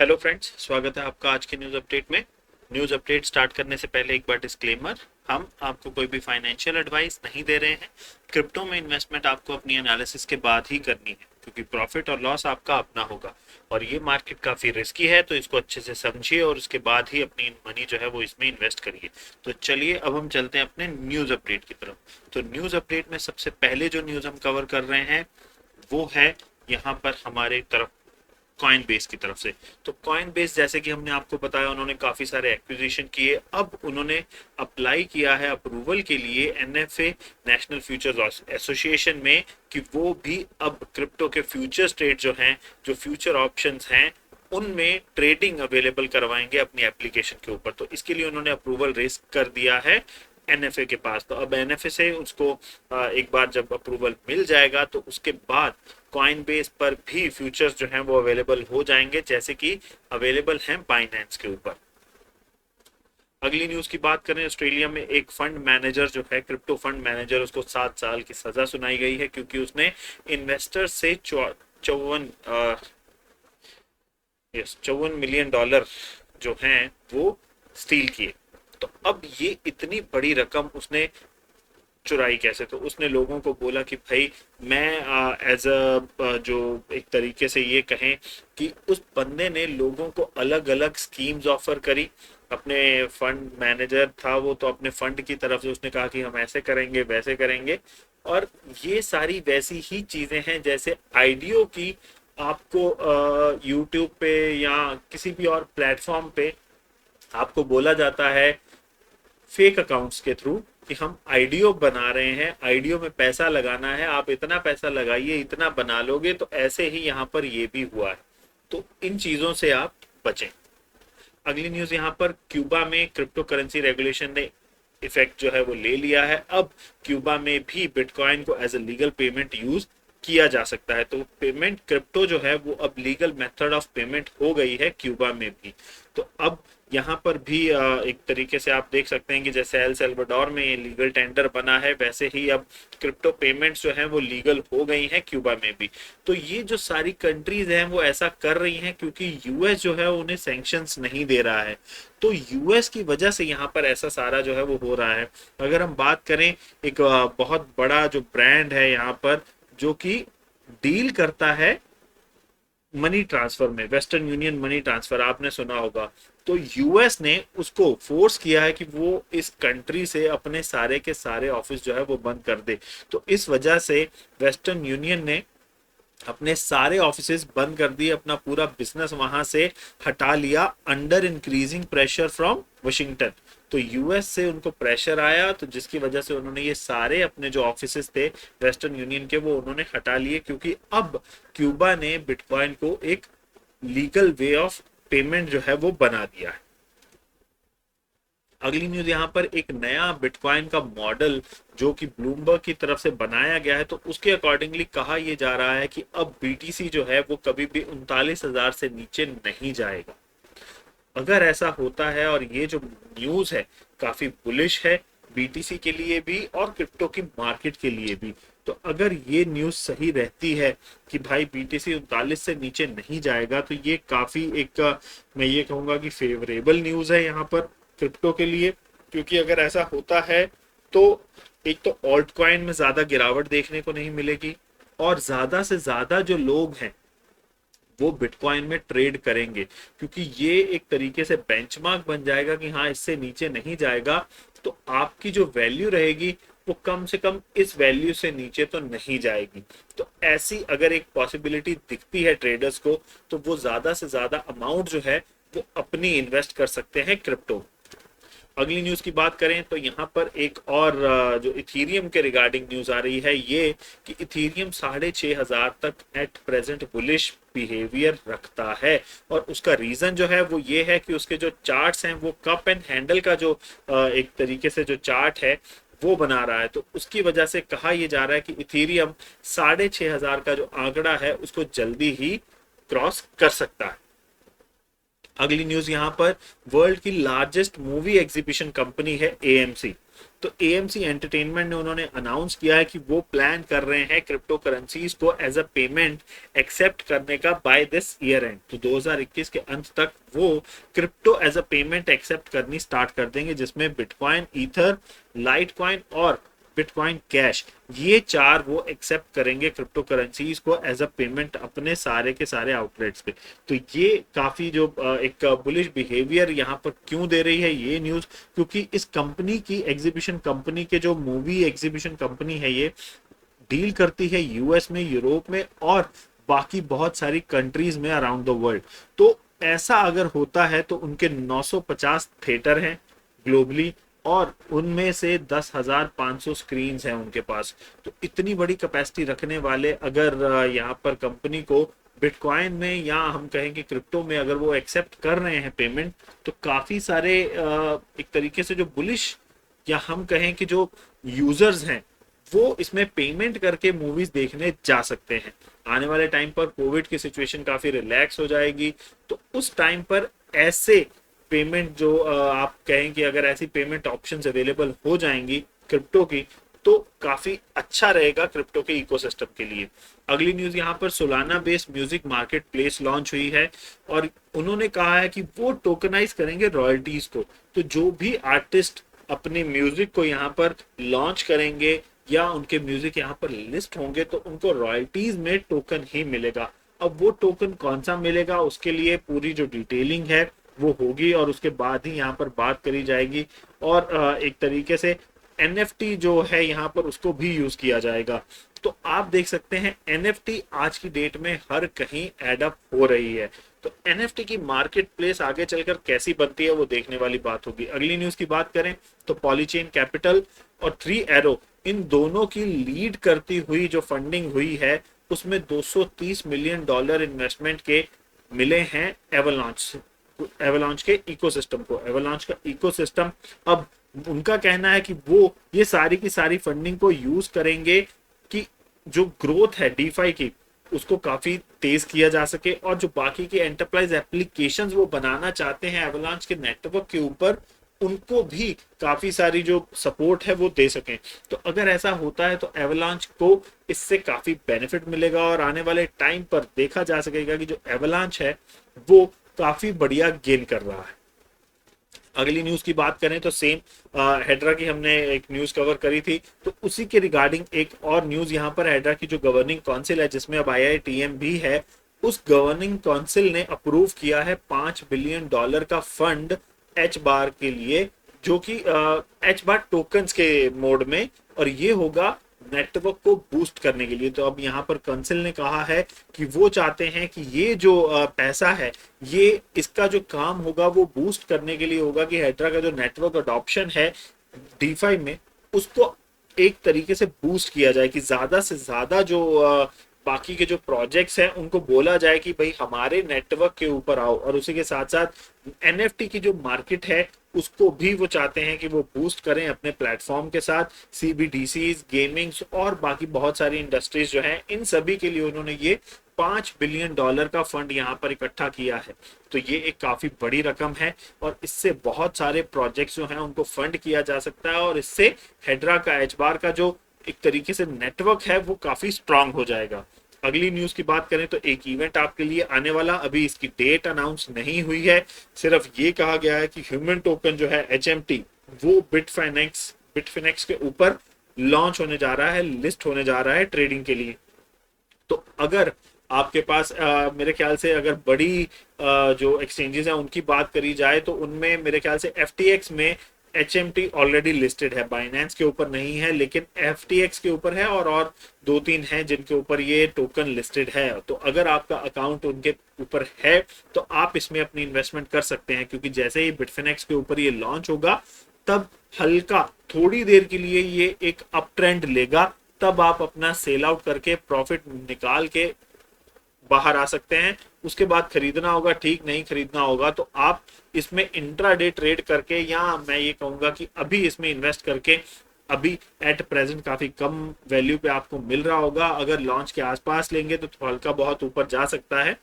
Hello friends, स्वागत है आपका आज के न्यूज़ अपडेट में। न्यूज़ अपडेट स्टार्ट करने से पहले एक बार डिस्क्लेमर, हम आपको कोई भी फाइनेंशियल एडवाइस नहीं दे रहे हैं। क्रिप्टो में इन्वेस्टमेंट आपको अपनी एनालिसिस के बाद ही करनी है, क्योंकि प्रॉफिट और लॉस आपका अपना होगा और ये मार्केट काफ़ी रिस्की है, तो इसको अच्छे से समझिए और उसके बाद ही अपनी मनी जो है वो इसमें इन्वेस्ट करिए। तो चलिए अब हम चलते हैं अपने न्यूज़ अपडेट की तरफ। तो न्यूज़ अपडेट में सबसे पहले जो न्यूज़ हम कवर कर रहे हैं वो है यहाँ पर हमारे तरफ कॉइन बेस की तरफ से। तो कॉइन बेस, जैसे कि हमने आपको बताया, उन्होंने काफ़ी सारे एक्विजिशन किए। अब उन्होंने अप्लाई किया है अप्रूवल के लिए एनएफए, नेशनल फ्यूचर्स एसोसिएशन में, कि वो भी अब क्रिप्टो के फ्यूचर्स ट्रेड जो हैं, जो फ्यूचर ऑप्शंस हैं, उनमें ट्रेडिंग अवेलेबल करवाएंगे अपनी एप्लीकेशन के ऊपर। तो इसके लिए उन्होंने अप्रूवल रेस कर दिया है एनएफए के पास। तो अब एनएफए से उसको एक बार जब अप्रूवल मिल जाएगा तो उसके बाद कॉइन बेस पर भी फ्यूचर्स जो हैं वो अवेलेबल हो जाएंगे, जैसे कि अवेलेबल हैं बाइनेंस के ऊपर। अगली न्यूज की बात करें, ऑस्ट्रेलिया में एक फंड मैनेजर जो है, क्रिप्टो फंड मैनेजर, उसको 7 साल की सजा सुनाई गई है, क्योंकि उसने इन्वेस्टर से 54 मिलियन डॉलर जो हैं वो स्टील किए। तो अब ये इतनी बड़ी रकम उसने चुराई कैसे? तो उसने लोगों को बोला कि भाई मैं एज अ जो एक तरीके से ये कहें कि उस बंदे ने लोगों को अलग अलग स्कीम्स ऑफर करी। अपने फंड मैनेजर था वो, तो अपने फंड की तरफ से उसने कहा कि हम ऐसे करेंगे वैसे करेंगे, और ये सारी वैसी ही चीजें हैं जैसे आईडीओ की आपको यूट्यूब पे या किसी भी और प्लेटफॉर्म पे आपको बोला जाता है फेक अकाउंट्स के थ्रू कि हम आईडीओ बना रहे हैं, आईडीओ में पैसा लगाना है, आप इतना पैसा लगाइए, इतना बना लोगे। तो ऐसे ही यहाँ पर ये भी हुआ है, तो इन चीजों से आप बचें। अगली न्यूज यहाँ पर, क्यूबा में क्रिप्टो करेंसी रेगुलेशन ने इफेक्ट जो है वो ले लिया है। अब क्यूबा में भी बिटकॉइन को as a legal payment use किया जा सकता है। तो पेमेंट क्रिप्टो जो है वो अब लीगल मेथड ऑफ पेमेंट हो गई है क्यूबा में भी। तो अब यहाँ पर भी एक तरीके से आप देख सकते हैं कि जैसे एल सल्वाडोर में ये लीगल टेंडर बना है, वैसे ही अब क्रिप्टो पेमेंट्स जो हैं वो लीगल हो गई हैं क्यूबा में भी। तो ये जो सारी कंट्रीज हैं वो ऐसा कर रही हैं क्योंकि यूएस जो है उन्हें सैंक्शंस नहीं दे रहा है। तो यूएस की वजह से यहाँ पर ऐसा सारा जो है वो हो रहा है। अगर हम बात करें, एक बहुत बड़ा जो ब्रांड है यहाँ पर जो कि डील करता है मनी ट्रांसफर में, वेस्टर्न यूनियन मनी ट्रांसफर आपने सुना होगा। तो यूएस ने उसको फोर्स किया है कि वो इस कंट्री से अपने सारे के सारे ऑफिस जो है वो बंद कर दे। तो इस वजह से वेस्टर्न यूनियन ने अपने सारे ऑफिसेज बंद कर दिए, अपना पूरा बिजनेस वहां से हटा लिया, under increasing pressure from Washington. तो यूएस से उनको प्रेशर आया, तो जिसकी वजह से उन्होंने ये सारे अपने जो ऑफिसेज थे वेस्टर्न यूनियन के वो उन्होंने हटा लिए, क्योंकि अब क्यूबा ने बिटकॉइन को एक लीगल वे ऑफ पेमेंट जो है वो बना दिया है। अगली न्यूज यहाँ पर, एक नया बिटकॉइन का मॉडल जो कि ब्लूमबर्ग की तरफ से बनाया गया है, तो उसके अकॉर्डिंगली कहा यह जा रहा है कि अब बीटीसी जो है वो कभी भी 39,000 से नीचे नहीं जाएगा। अगर ऐसा होता है, और ये जो न्यूज है काफी बुलिश है बीटीसी के लिए भी और क्रिप्टो की मार्केट के लिए भी। तो अगर ये न्यूज सही रहती है कि भाई बीटीसी 39 से नीचे नहीं जाएगा, तो ये काफी एक मैं ये कहूंगा कि फेवरेबल न्यूज है यहाँ पर क्रिप्टो के लिए। क्योंकि अगर ऐसा होता है तो एक तो ऑल्ट कॉइन में ज्यादा गिरावट देखने को नहीं मिलेगी, और ज्यादा से ज्यादा जो लोग हैं वो बिटकॉइन में ट्रेड करेंगे, क्योंकि ये एक तरीके से बेंचमार्क बन जाएगा कि हाँ इससे नीचे नहीं जाएगा। तो आपकी जो वैल्यू रहेगी वो कम से कम इस वैल्यू से नीचे तो नहीं जाएगी। तो ऐसी अगर एक पॉसिबिलिटी दिखती है ट्रेडर्स को, तो वो ज्यादा से ज्यादा अमाउंट जो है वो अपनी इन्वेस्ट कर सकते हैं क्रिप्टो। अगली न्यूज की बात करें तो यहाँ पर एक और जो इथीरियम के रिगार्डिंग न्यूज आ रही है, ये कि इथीरियम 6,500 तक एट प्रेजेंट बुलिश बिहेवियर रखता है। और उसका रीजन जो है वो ये है कि उसके जो चार्ट्स हैं वो कप एंड हैंडल का जो एक तरीके से जो चार्ट है वो बना रहा है। तो उसकी वजह से कहा यह जा रहा है कि इथीरियम 6,500 का जो आंकड़ा है उसको जल्दी ही क्रॉस कर सकता है। अगली न्यूज यहाँ पर, वर्ल्ड की लार्जेस्ट मूवी एग्जीबिशन कंपनी है एएमसी। तो AMC एंटरटेनमेंट ने उन्होंने अनाउंस किया है कि वो प्लान कर रहे हैं क्रिप्टो करेंसीज को एज अ पेमेंट एक्सेप्ट करने का बाय दिस ईयर एंड। तो 2021 के अंत तक वो crypto as a payment accept करनी स्टार्ट कर देंगे, जिसमें बिटकॉइन, ईथर, लाइटकॉइन और बिटकॉइन कैश, ये चार वो एक्सेप्ट करेंगे क्रिप्टो करेंसीज को एज अ पेमेंट अपने सारे के सारे आउटलेट्स पे। तो ये काफी जो एक बुलिश बिहेवियर यहाँ पर क्यों दे रही है ये न्यूज, क्योंकि इस कंपनी की एग्जीबिशन कंपनी के जो मूवी एग्जीबिशन कंपनी है ये डील करती है यूएस में, यूरोप में और बाकी बहुत सारी कंट्रीज में अराउंड द वर्ल्ड। तो ऐसा अगर होता है तो उनके 950 थिएटर हैं ग्लोबली और उनमें से 10,500 स्क्रीन हैं उनके पास। तो इतनी बड़ी कैपेसिटी रखने वाले अगर यहाँ पर कंपनी को बिटकॉइन में या हम कहेंगे क्रिप्टो में अगर वो एक्सेप्ट कर रहे हैं पेमेंट, तो काफी सारे एक तरीके से जो बुलिश या हम कहें कि जो यूजर्स हैं वो इसमें पेमेंट करके मूवीज देखने जा सकते हैं। आने वाले टाइम पर कोविड की सिचुएशन काफी रिलैक्स हो जाएगी, तो उस टाइम पर ऐसे पेमेंट जो आप कहें कि अगर ऐसी पेमेंट ऑप्शंस अवेलेबल हो जाएंगी क्रिप्टो की, तो काफी अच्छा रहेगा क्रिप्टो के इकोसिस्टम के लिए। अगली न्यूज यहाँ पर Solana based music market place launch हुई है और उन्होंने कहा है कि वो टोकनाइज करेंगे रॉयल्टीज को। तो जो भी आर्टिस्ट अपने म्यूजिक को यहाँ पर लॉन्च करेंगे या उनके म्यूजिक यहाँ पर लिस्ट होंगे तो उनको रॉयल्टीज में टोकन ही मिलेगा। अब वो टोकन कौन सा मिलेगा उसके लिए पूरी जो डिटेलिंग है वो होगी और उसके बाद ही यहाँ पर बात करी जाएगी और एक तरीके से NFT जो है यहाँ पर उसको भी यूज किया जाएगा। तो आप देख सकते हैं NFT आज की डेट में हर कहीं एडअप हो रही है। तो NFT की मार्केट प्लेस आगे चलकर कैसी बनती है वो देखने वाली बात होगी। अगली न्यूज की बात करें तो पॉलीचेन कैपिटल और 3 एरो इन दोनों की लीड करती हुई जो फंडिंग हुई है उसमें $230 मिलियन इन्वेस्टमेंट के मिले हैं एवलांच के इकोसिस्टम को। एवलांच का इकोसिस्टम अब उनका कहना है कि वो ये सारी की सारी फंडिंग को यूज करेंगे कि जो ग्रोथ है डीफाई की उसको काफी तेज किया जा सके और जो बाकी की एंटरप्राइज एप्लीकेशंस वो बनाना चाहते हैं एवलांच के नेटवर्क के ऊपर उनको भी काफी सारी जो सपोर्ट है वो दे सकें। तो अगर ऐसा होता है तो एवलांच को इससे काफी बेनिफिट मिलेगा और आने वाले टाइम पर देखा जा सकेगा कि जो एवलांच है वो काफी बढ़िया गेन कर रहा है। अगली न्यूज की बात करें तो सेम हेड्रा की हमने एक न्यूज कवर करी थी, तो उसी के रिगार्डिंग एक और न्यूज यहाँ पर हेड्रा की जो गवर्निंग काउंसिल है जिसमें अब IITM भी है, उस गवर्निंग काउंसिल ने अप्रूव किया है $5 बिलियन का फंड एच बार के लिए, जो कि एच बार टोकन्स के मोड में, और ये होगा नेटवर्क को बूस्ट करने के लिए। तो अब यहाँ पर काउंसिल ने कहा है कि वो चाहते हैं कि ये जो पैसा है ये इसका जो काम होगा वो बूस्ट करने के लिए होगा कि हेड्रा का जो नेटवर्क अडॉप्शन है डीफाई में उसको एक तरीके से बूस्ट किया जाए कि ज्यादा से ज्यादा जो बाकी के जो प्रोजेक्ट्स हैं उनको बोला जाए कि भाई हमारे नेटवर्क के ऊपर आओ। और उसी के साथ साथ NFT की जो मार्केट है उसको भी वो चाहते हैं कि वो बूस्ट करें अपने प्लेटफॉर्म के साथ। CBDCs, गेमिंग्स और बाकी बहुत सारी इंडस्ट्रीज जो हैं इन सभी के लिए उन्होंने ये $5 बिलियन का फंड यहाँ पर इकट्ठा किया है। तो ये एक काफी बड़ी रकम है और इससे बहुत सारे प्रोजेक्ट्स जो हैं उनको फंड किया जा सकता है और इससे हेड्रा का एचबार का जो एक तरीके से नेटवर्क है वो काफी स्ट्रांग हो जाएगा। अगली न्यूज की बात करें तो एक इवेंट आपके लिए आने वाला, अभी इसकी डेट अनाउंस नहीं हुई है, सिर्फ ये कहा गया है कि ह्यूमन टोकन जो है HMT वो बिटफिनेक्स के ऊपर लॉन्च होने जा रहा है, लिस्ट होने जा रहा है ट्रेडिंग के लिए। तो अगर आपके पास मेरे ख्याल से अगर बड़ी जो एक्सचेंजेस हैं उनकी बात करी जाए तो उनमें मेरे ख्याल से FTX में HMT ऑलरेडी लिस्टेड है, बाइनेंस के ऊपर नहीं है लेकिन FTX के ऊपर है और 2-3 हैं जिनके ऊपर ये टोकन लिस्टेड है। तो अगर आपका अकाउंट उनके ऊपर है तो आप इसमें अपनी इन्वेस्टमेंट कर सकते हैं, क्योंकि जैसे ही बिटफिनेक्स के ऊपर ये लॉन्च होगा तब हल्का थोड़ी देर के लिए ये एक अप ट्रेंड लेगा, तब आप अपना सेल आउट करके प्रॉफिट निकाल के बाहर आ सकते हैं। उसके बाद खरीदना होगा, ठीक नहीं खरीदना होगा तो आप इसमें इंट्राडे ट्रेड करके, या मैं ये कहूंगा कि अभी इसमें इन्वेस्ट करके, अभी एट प्रेजेंट काफी कम वैल्यू पे आपको मिल रहा होगा, अगर लॉन्च के आसपास लेंगे तो हल्का बहुत ऊपर जा सकता है।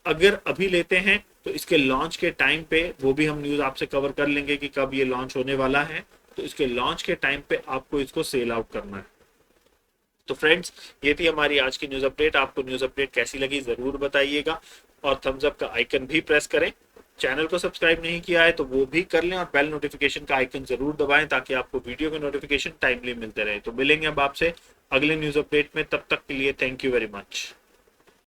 अगर अभी लेते हैं तो इसके लॉन्च के टाइम पे वो भी हम न्यूज आपसे कवर कर लेंगे कि कब ये लॉन्च होने वाला है। तो इसके लॉन्च के टाइम पे आपको इसको सेल आउट करना है। तो फ्रेंड्स, ये थी हमारी आज की न्यूज़ अपडेट। आपको न्यूज़ अपडेट कैसी लगी ज़रूर बताइएगा, और थम्स अप का आइकन भी प्रेस करें। चैनल को सब्सक्राइब नहीं किया है तो वो भी कर लें, और बेल नोटिफिकेशन का आइकन ज़रूर दबाएं ताकि आपको वीडियो के नोटिफिकेशन टाइमली मिलते रहे। तो मिलेंगे अब आपसे अगले न्यूज़ अपडेट में, तब तक के लिए थैंक यू वेरी मच।